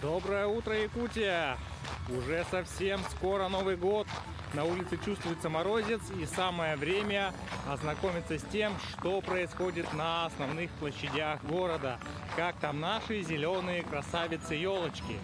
Доброе утро, Якутия! Уже совсем скоро Новый год. На улице чувствуется морозец, и самое время ознакомиться с тем, что происходит на основных площадях города. Как там наши зеленые красавицы-елочки.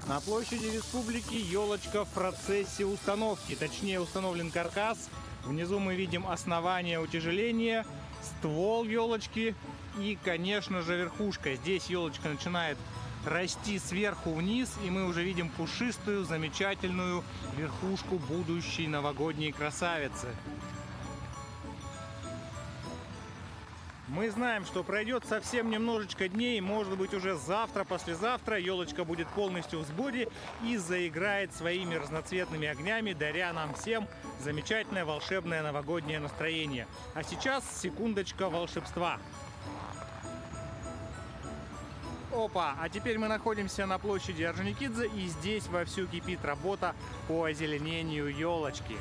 На площади Республики елочка в процессе установки. Точнее, установлен каркас. Внизу мы видим основание утяжеления, ствол елочки и, конечно же, верхушка. Здесь елочка начинает расти сверху вниз, и мы уже видим пушистую, замечательную верхушку будущей новогодней красавицы. Мы знаем, что пройдет совсем немножечко дней, может быть уже завтра, послезавтра елочка будет полностью в сборе и заиграет своими разноцветными огнями, даря нам всем замечательное волшебное новогоднее настроение. А сейчас секундочка волшебства. Опа! А теперь мы находимся на площади Орджоникидзе, и здесь вовсю кипит работа по озеленению елочки.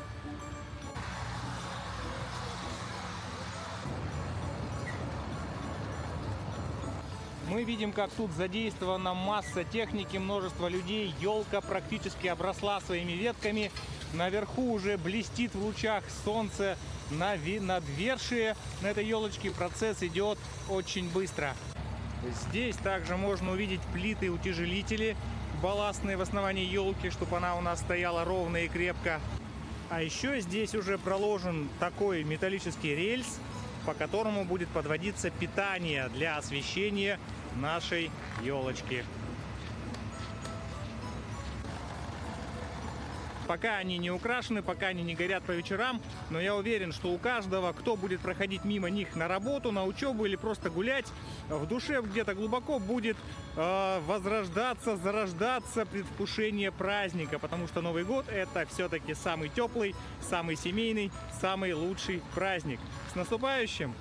Мы видим, как тут задействована масса техники, множество людей. Елка практически обросла своими ветками. Наверху уже блестит в лучах солнца надвершие. На этой елочке процесс идет очень быстро. Здесь также можно увидеть плиты-утяжелители, балластные в основании елки, чтобы она у нас стояла ровно и крепко. А еще здесь уже проложен такой металлический рельс, по которому будет подводиться питание для освещения нашей елочки. Пока они не украшены, пока они не горят по вечерам, но я уверен, что у каждого, кто будет проходить мимо них на работу, на учебу или просто гулять, в душе где-то глубоко будет возрождаться, зарождаться предвкушение праздника, потому что Новый год — это все-таки самый теплый, самый семейный, самый лучший праздник. С наступающим!